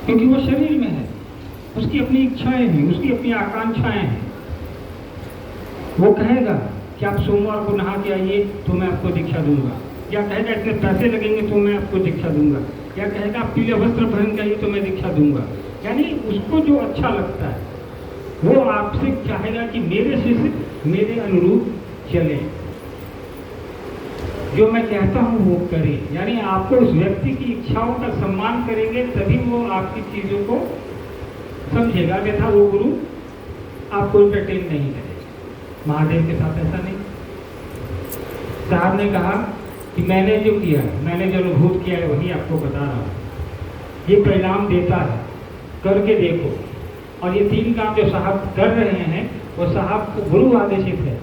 क्योंकि वो शरीर में है, उसकी अपनी इच्छाएं हैं, उसकी अपनी आकांक्षाएं हैं। वो कहेगा कि आप सोमवार को नहा के आइए तो मैं आपको दीक्षा दूंगा, या कहेगा इतने पैसे लगेंगे तो मैं आपको दीक्षा दूंगा, या कहेगा आप पीले वस्त्र पहन के आइए तो मैं दीक्षा दूंगा। यानी उसको जो अच्छा लगता है वो आपसे चाहेगा कि मेरे शिष्य मेरे अनुरूप चले, जो मैं कहता हूं वो करे। यानी आपको उस व्यक्ति की इच्छाओं का सम्मान करेंगे तभी वो आपकी चीजों को समझेगा। अन्यथा वो गुरु आपको एंटरटेन नहीं करेगा। महादेव के साथ ऐसा नहीं। साहब ने कहा कि मैंने जो किया, मैंने जो अनुभूत किया है वही आपको बता रहा हूँ, ये परिणाम देता है, करके देखो। और ये 3 काम जो साहब कर रहे हैं वो साहब को गुरु आदेशित है।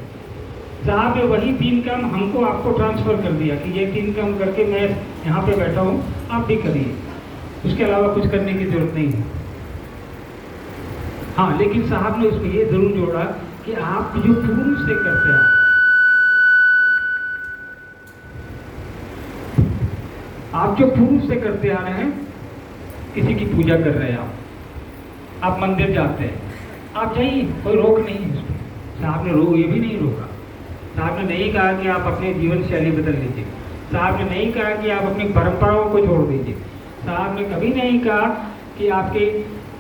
साहब ने वही 3 काम हमको आपको ट्रांसफर कर दिया कि ये 3 काम करके मैं यहाँ पे बैठा हूँ, आप भी करिए, उसके अलावा कुछ करने की जरूरत नहीं है। हाँ, लेकिन साहब ने उसमें ये जरूर जोड़ा कि आप जो पूर्व से करते हैं, आप जो पूर्व से करते आ रहे हैं, किसी की पूजा कर रहे हैं, आप मंदिर जाते हैं, आप जाइए, कोई रोक नहीं है उसमें। साहब ने ये भी नहीं रोका। साहब ने नहीं कहा कि आप अपनी जीवन शैली बदल लीजिए। साहब ने नहीं कहा कि आप अपनी परंपराओं को छोड़ दीजिए। साहब ने कभी नहीं कहा कि आपके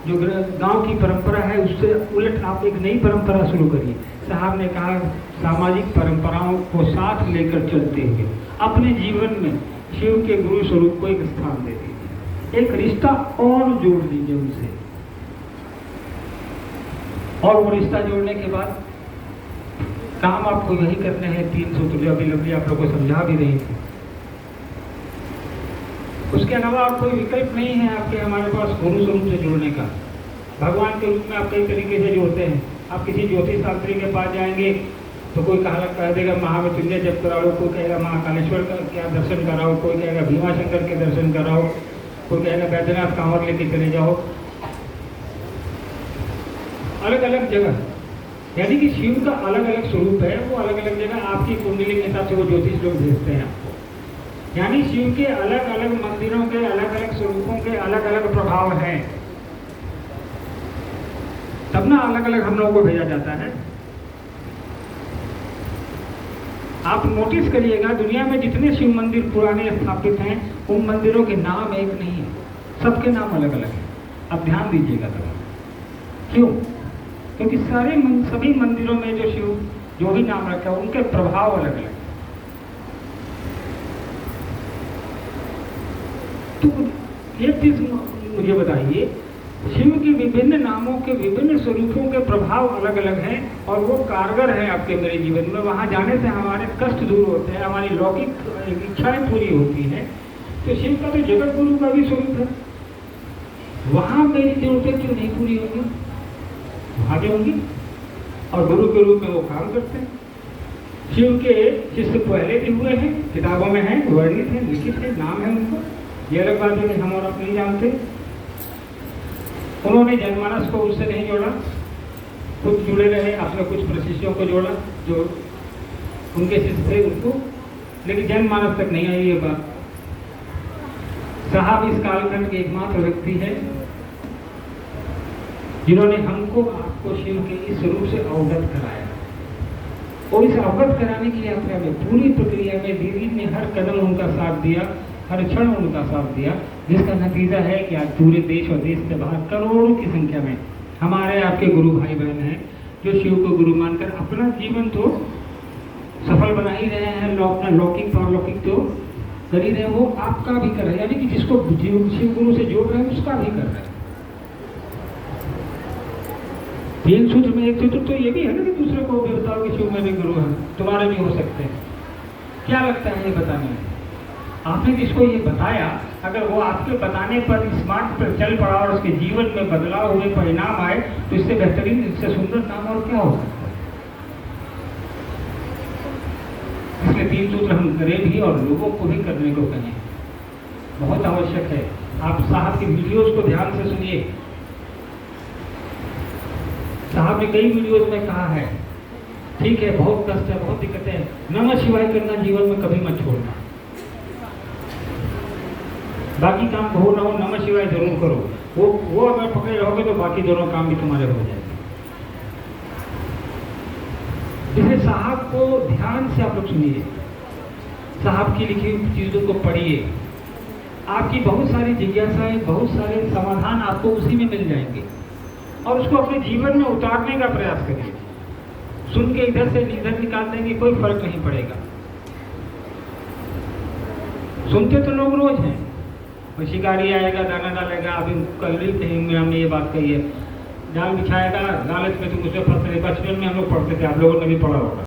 जो गांव की परंपरा है उससे उलट आप एक नई परंपरा शुरू करिए। साहब ने कहा सामाजिक परंपराओं को साथ लेकर चलते हुए अपने जीवन में शिव के गुरु स्वरूप को एक स्थान दे दीजिए, एक रिश्ता और जोड़ दीजिए उनसे। और वो रिश्ता जोड़ने के बाद काम आपको यही करने हैं। 3 सूत्र जो अभी लवली आप लोग को समझा भी रही थी, उसके अलावा कोई विकल्प नहीं है आपके हमारे पास गुरु स्वरूप से जुड़ने का। भगवान के रूप में आप कई तरीके से जोड़ते हैं। आप किसी ज्योतिष शास्त्री के पास जाएंगे तो कोई कह देगा महामृत्युंजय जप कराओ, कोई कहेगा महाकालेश्वर का क्या दर्शन कराओ, कोई कहेगा भीमाशंकर के दर्शन कराओ, कोई कहेगा बैद्यनाथ कांवर लेके चले जाओ। अलग अलग जगह, यानी कि शिव का अलग अलग स्वरूप है, वो अलग अलग जगह आपकी कुंडली के हिसाब से वो ज्योतिष लोग भेजते हैं आपको। यानी शिव के अलग अलग मंदिरों के अलग अलग स्वरूपों के अलग अलग प्रभाव हैं, तब ना अलग अलग हम लोगों को भेजा जाता है। आप नोटिस करिएगा दुनिया में जितने शिव मंदिर पुराने स्थापित हैं उन मंदिरों के नाम एक नहीं है, सबके नाम अलग अलग हैं। आप ध्यान दीजिएगा तब। क्यों? क्योंकि सभी मंदिरों में जो शिव जो भी नाम रखा है उनके प्रभाव अलग अलग। तो एक चीज मुझे बताइए, शिव के विभिन्न नामों के विभिन्न स्वरूपों के प्रभाव अलग अलग हैं और वो कारगर हैं आपके मेरे जीवन में। वहां जाने से हमारे कष्ट दूर होते हैं, हमारी लौकिक इच्छाएं पूरी होती हैं। तो शिव का तो जगत गुरु का भी स्वरूप है, वहां मेरी जरूरतें क्यों नहीं पूरी होंगी? वहां भी होंगी। और गुरु के रूप में वो काम करते हैं। शिव के शिष्य पहले भी हुए हैं, किताबों में हैं, वर्णित हैं, लिखित है, नाम है उनको। ये अलग बात है कि हम और आप नहीं जानते। उन्होंने जनमानस को उससे नहीं जोड़ा, खुद जुड़े रहे, अपने कुछ प्रशिष्यों को जोड़ा जो उनके शिष्य थे उनको, लेकिन जनमानस तक नहीं आई ये बात। साहब इस कालखंड के एकमात्र व्यक्ति हैं जिन्होंने हमको आपको शिव के इस स्वरूप से अवगत कराया। और इस अवगत कराने की यात्रा में पूरी प्रक्रिया में दीदी ने हर कदम उनका साथ दिया, हर क्षण उनका साथ दिया, जिसका नतीजा है कि आज पूरे देश और देश से बाहर करोड़ों की संख्या में हमारे आपके गुरु भाई बहन हैं जो शिव को गुरु मानकर अपना जीवन तो सफल बना ही रहे हैं, अपना लौकिक पारलौकिक तो कर ही रहे, वो आपका भी कर रहे हैं। यानी कि जिसको शिव गुरु से जोड़ रहे हैं उसका भी कर रहे हैं। 3 सूत्र में एक सूत्र तो ये भी है ना कि दूसरे को भी बताओ कि शिव में भी गुरु है, तुम्हारे भी हो सकते हैं। क्या लगता है ये बताने में? आपने जिसको ये बताया, अगर वो आपके बताने पर स्मार्ट पर चल पड़ा और उसके जीवन में बदलाव हुए परिणाम आए, तो इससे बेहतरीन, इससे सुंदर नाम और क्या हो सकता है? इसलिए 3 सूत्र हम करें भी और लोगों को भी करने को कहें, बहुत आवश्यक है। आप साहब की वीडियोस को ध्यान से सुनिए। साहब ने कई वीडियोस में कहा है, ठीक है बहुत कष्ट है, बहुत दिक्कतें हैं, नमः शिवाय करना जीवन में कभी मत छोड़ना। बाकी काम हो ना हो नमः शिवाय जरूर करो। वो अगर पकड़े रहोगे तो बाकी दोनों काम भी तुम्हारे हो जाएंगे। इसलिए साहब को ध्यान से आप लोग सुनिए, साहब की लिखी हुई चीजों को पढ़िए। आपकी बहुत सारी जिज्ञासाएं, बहुत सारे समाधान आपको उसी में मिल जाएंगे और उसको अपने जीवन में उतारने का प्रयास करिए। सुन के इधर से इधर निकाल देंगे, कोई फर्क नहीं पड़ेगा। सुनते तो लोग रोज हैं, कोई शिकारी आएगा दाना डालेगा, अभी कल ही कहीं में हमने ये बात कही है, जाल बिछाएगा, लालच में तुम उसे फंस रहे। बचपन में हम लोग पढ़ते थे, आप लोगों ने भी पढ़ा होगा।